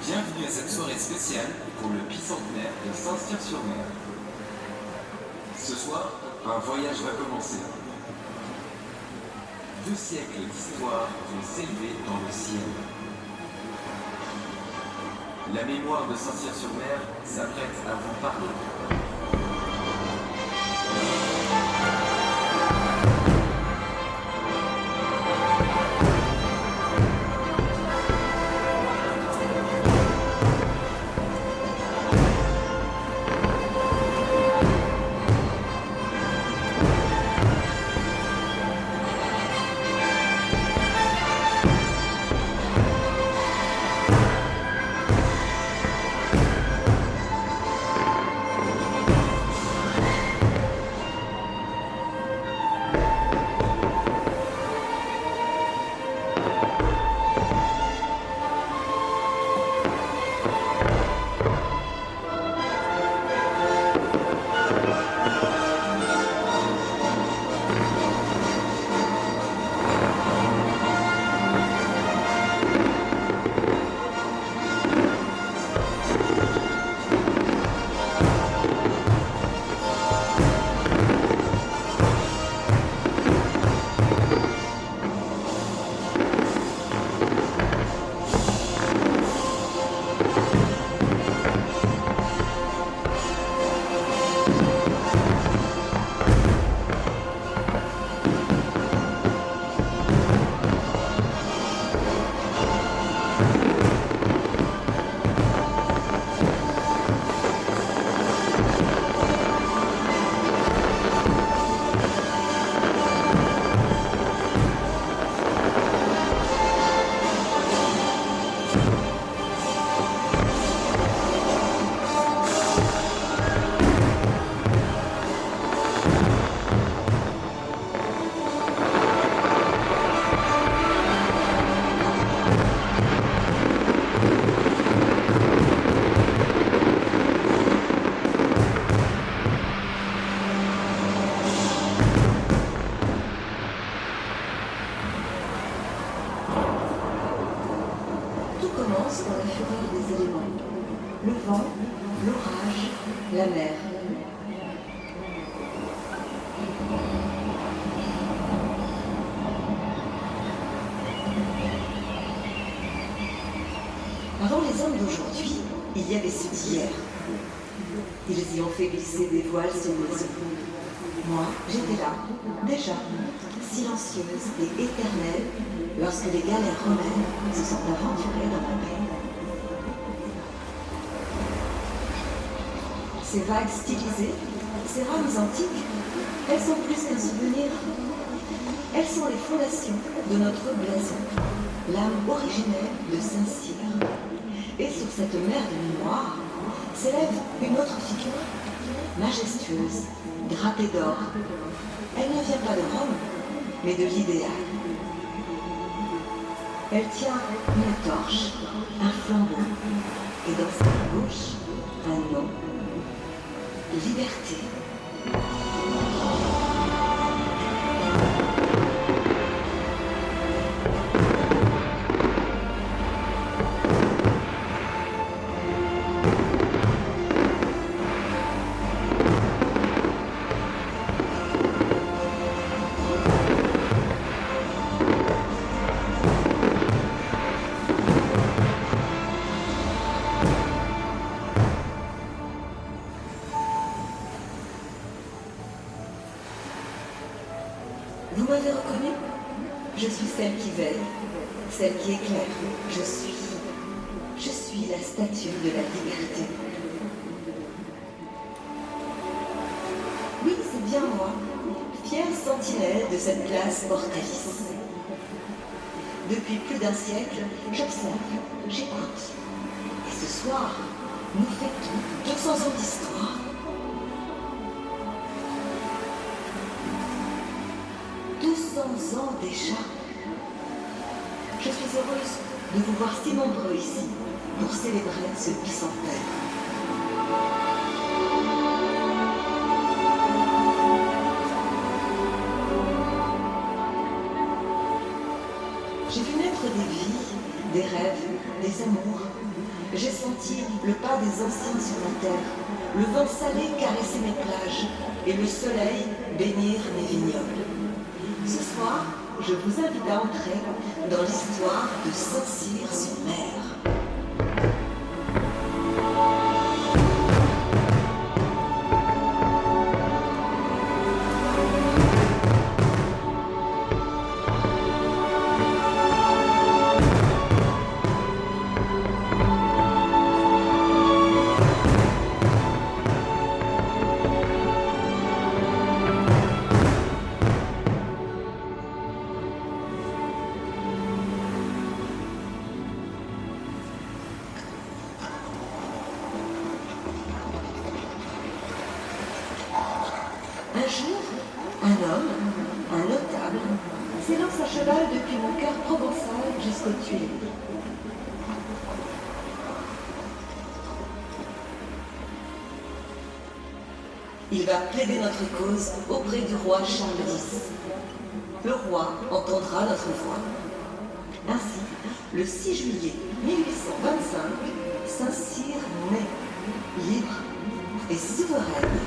Bienvenue à cette soirée spéciale pour le bicentenaire de Saint-Cyr-sur-Mer. Ce soir, un voyage va commencer. 2 siècles d'histoire vont s'élever dans le ciel. La mémoire de Saint-Cyr-sur-Mer s'apprête à vous parler. Dans la fureur des éléments, le vent, l'orage, la mer. Avant les hommes d'aujourd'hui, il y avait ceux d'hier. Ils y ont fait glisser des voiles sur les eaux. Moi, j'étais là, déjà, silencieuse et éternelle, lorsque les galères romaines se sont aventurées dans mon pays. Ces vagues stylisées, ces rames antiques, elles sont plus qu'un souvenir. Elles sont les fondations de notre blason, l'âme originelle de Saint-Cyr. Et sur cette mer de mémoire s'élève une autre figure, majestueuse, drapée d'or. Elle ne vient pas de Rome, mais de l'idéal. Elle tient une torche, un flambeau, et dans sa bouche, un nom. Liberté. Vous m'avez reconnue? Je suis celle qui veille, celle qui éclaire. Je suis la statue de la liberté. Oui, c'est bien moi, fière sentinelle de cette place mortalis. Depuis plus d'un siècle, j'observe, j'écoute. Et ce soir, nous fêtons 200 ans d'histoire. Ans déjà. Je suis heureuse de vous voir si nombreux ici pour célébrer ce bicentenaire. J'ai vu naître des vies, des rêves, des amours, J'ai senti le pas des anciens sur la terre, le vent salé caresser mes plages et le soleil bénir mes vignobles. Ce soir, je vous invite à entrer dans l'histoire de Saint-Cyr-sur-Mer. Un jour, un homme, un notable, s'élance à cheval depuis mon cœur provençal jusqu'aux Tuileries. Il va plaider notre cause auprès du roi Charles X. Le roi entendra notre voix. Ainsi, le 6 juillet 1825, Saint-Cyr naît, libre et souveraine.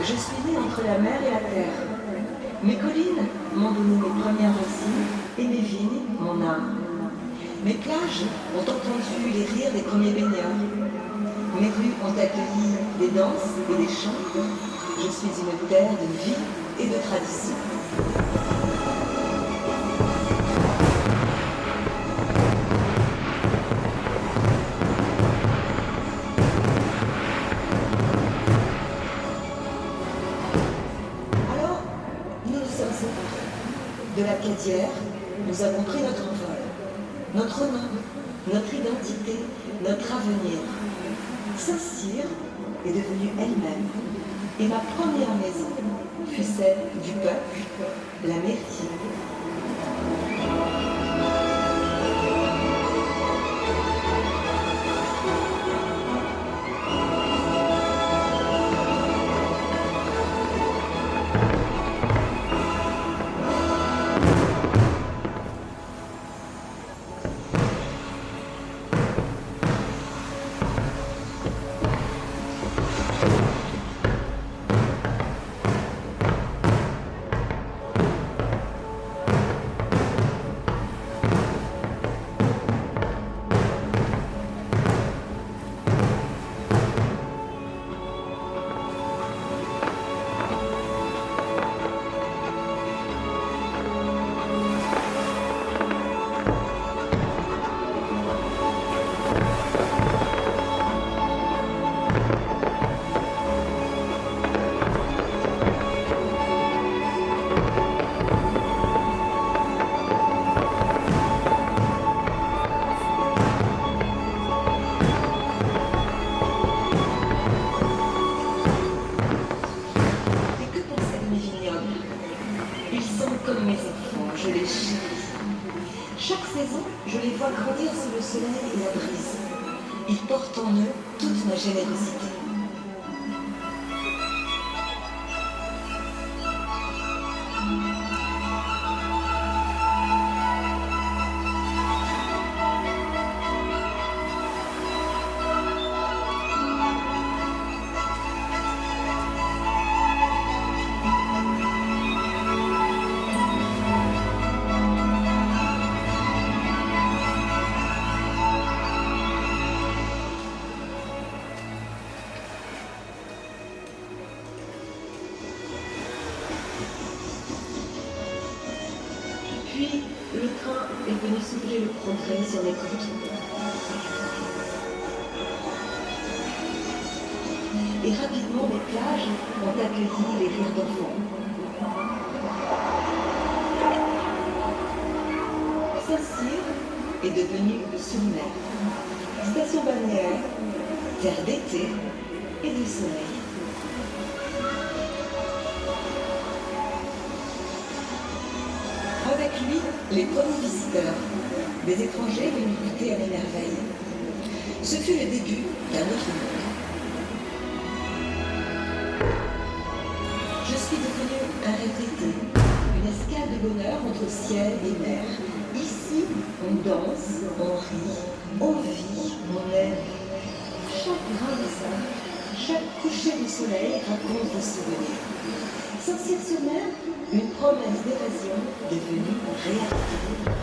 Je suis née entre la mer et la terre. Mes collines m'ont donné mes premières racines et mes vignes, mon âme. Mes plages ont entendu les rires des premiers baigneurs. Mes rues ont accueilli des danses et des chants. Je suis une terre de vie et de tradition. De la Cadière, nous avons pris notre envol, notre nom, notre identité, notre avenir. Saint-Cyr est devenue elle-même, et ma première maison fut celle du peuple, la mairie. Comme mes enfants, je les chéris. Chaque saison, je les vois grandir sous le soleil et la brise. Ils portent en eux toute ma générosité. Puis, le train est venu souffler le progrès sur les côtes. Et rapidement, les plages ont accueilli les rires d'enfants. Saint-Cyr est devenue sur mer, station balnéaire, terre d'été et de soleil. Avec lui, les premiers visiteurs, des étrangers venus goûter à la merveille. Ce fut le début d'un autre monde. Je suis devenue un rêve d'été, une escale de bonheur entre ciel et mer. Ici, on danse, on rit, on vit, on aime. Chaque grain de sable, chaque coucher du soleil raconte des souvenirs. Saint-Cyr-sur-Mer, une promesse d'évasion devenue réalité.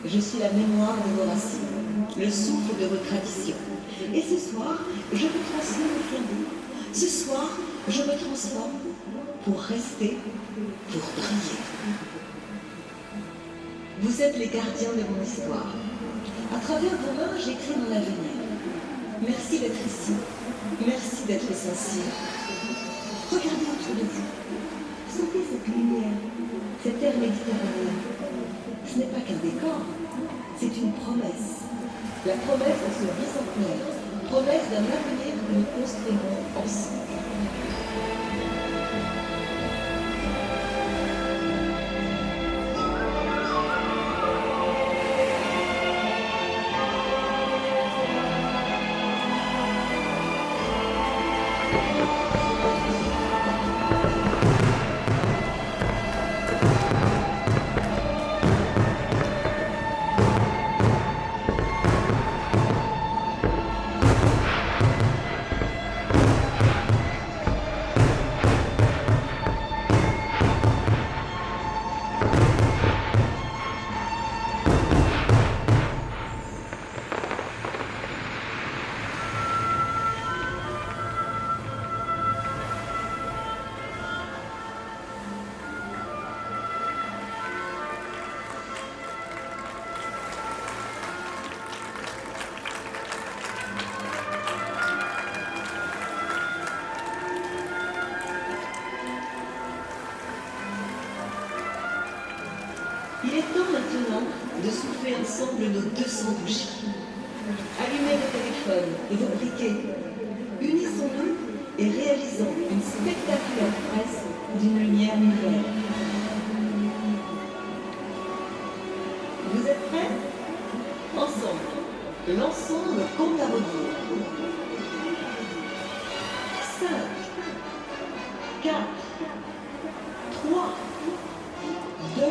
Je suis la mémoire de vos racines, le souffle de vos traditions. Et ce soir, je vous transmets le flambeau. Ce soir, je me transforme pour rester, pour briller. Vous êtes les gardiens de mon histoire. À travers vos mains, j'écris mon avenir. Merci d'être ici. Merci d'être sincère. Regardez autour de vous. Sentez cette lumière, cette air méditerranéen. Ce n'est pas qu'un décor, c'est une promesse. La promesse de ce bicentenaire, promesse d'un avenir que nous construirons ensemble. Il est temps maintenant de souffler ensemble nos 200 bougies. Allumez vos téléphones et vos briquets. Unissons-nous et réalisons une spectaculaire fresque d'une lumière nouvelle. Vous êtes prêts? Ensemble, lançons le compte à rebours. 5, 4, 3, 2,